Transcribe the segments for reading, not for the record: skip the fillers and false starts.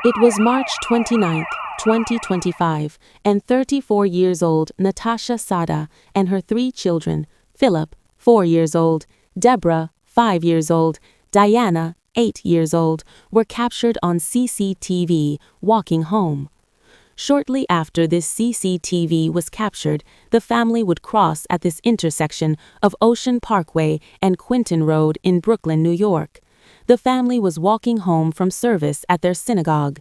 It was March 29, 2025, and 34 years old Natasha Sada and her three children, Philip, 4 years old, Deborah, 5 years old, Diana, 8 years old, were captured on CCTV walking home. Shortly after this CCTV was captured, the family would cross at this intersection of Ocean Parkway and Quinton Road in Brooklyn, New York. The family was walking home from service at their synagogue.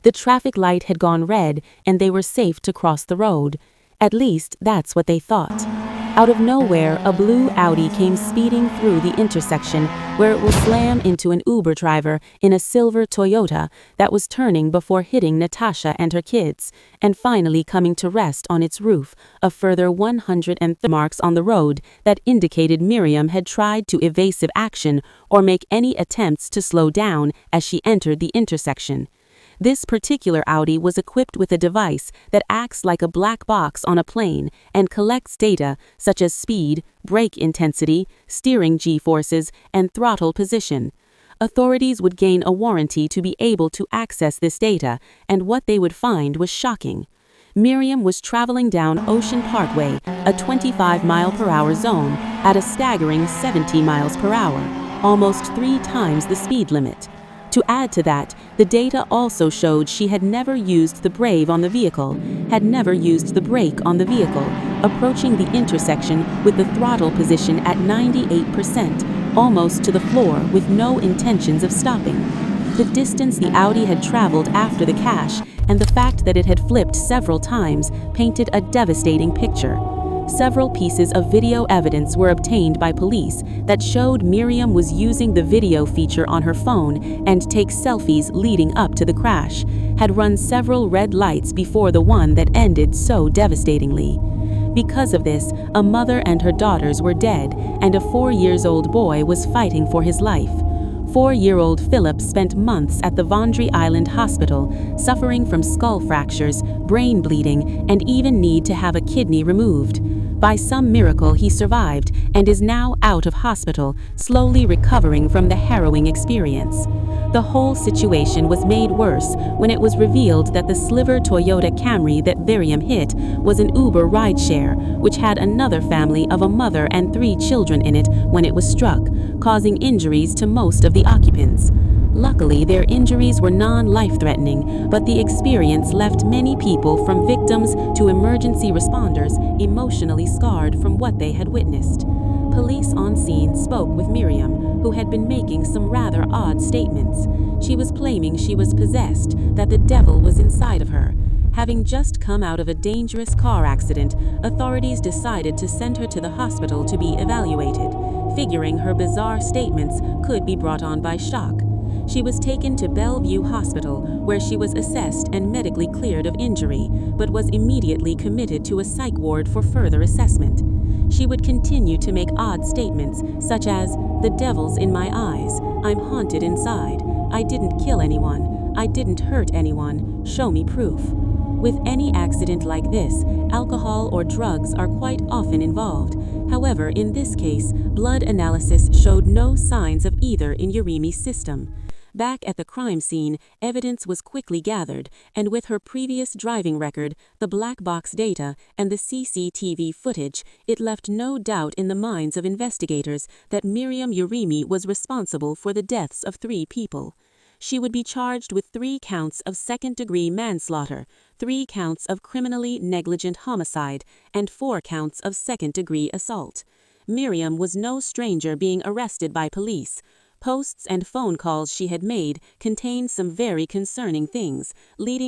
The traffic light had gone red and they were safe to cross the road. At least that's what they thought. Out of nowhere, a blue Audi came speeding through the intersection where it will slam into an Uber driver in a silver Toyota that was turning before hitting Natasha and her kids, and finally coming to rest on its roof. A further 130 marks on the road that indicated Miriam had tried to evasive action or make any attempts to slow down as she entered the intersection. This particular Audi was equipped with a device that acts like a black box on a plane and collects data such as speed, brake intensity, steering G-forces, and throttle position. Authorities would gain a warranty to be able to access this data, and what they would find was shocking. Miriam was traveling down Ocean Parkway, a 25-mile-per-hour zone, at a staggering 70 miles per hour, almost 3 times the speed limit. To add to that, the data also showed she had never used the brake on the vehicle, approaching the intersection with the throttle position at 98%, almost to the floor with no intentions of stopping. The distance the Audi had traveled after the crash and the fact that it had flipped several times painted a devastating picture. Several pieces of video evidence were obtained by police that showed Miriam was using the video feature on her phone and take selfies leading up to the crash, had run several red lights before the one that ended so devastatingly. Because of this, a mother and her daughters were dead, and a 4-year-old boy was fighting for his life. 4-year-old Philip spent months at the Vondry Island Hospital, suffering from skull fractures, brain bleeding, and even need to have a kidney removed. By some miracle, he survived and is now out of hospital, slowly recovering from the harrowing experience. The whole situation was made worse when it was revealed that the sliver Toyota Camry that Miriam hit was an Uber rideshare, which had another family of a mother and 3 children in it when it was struck, causing injuries to most of the occupants. Luckily, their injuries were non-life-threatening, but the experience left many people, from victims to emergency responders, emotionally scarred from what they had witnessed. Police on scene spoke with Miriam, who had been making some rather odd statements. She was claiming she was possessed, that the devil was inside of her. Having just come out of a dangerous car accident, authorities decided to send her to the hospital to be evaluated, figuring her bizarre statements could be brought on by shock. She was taken to Bellevue Hospital, where she was assessed and medically cleared of injury, but was immediately committed to a psych ward for further assessment. She would continue to make odd statements, such as, "The devil's in my eyes, I'm haunted inside, I didn't kill anyone, I didn't hurt anyone, show me proof." With any accident like this, alcohol or drugs are quite often involved. However, in this case, blood analysis showed no signs of either in Uremi's system. Back at the crime scene, evidence was quickly gathered, and with her previous driving record, the black box data, and the CCTV footage, it left no doubt in the minds of investigators that Miriam Uremi was responsible for the deaths of 3 people. She would be charged with 3 counts of second-degree manslaughter, 3 counts of criminally negligent homicide, and 4 counts of second-degree assault. Miriam was no stranger being arrested by police. Posts and phone calls she had made contained some very concerning things, leading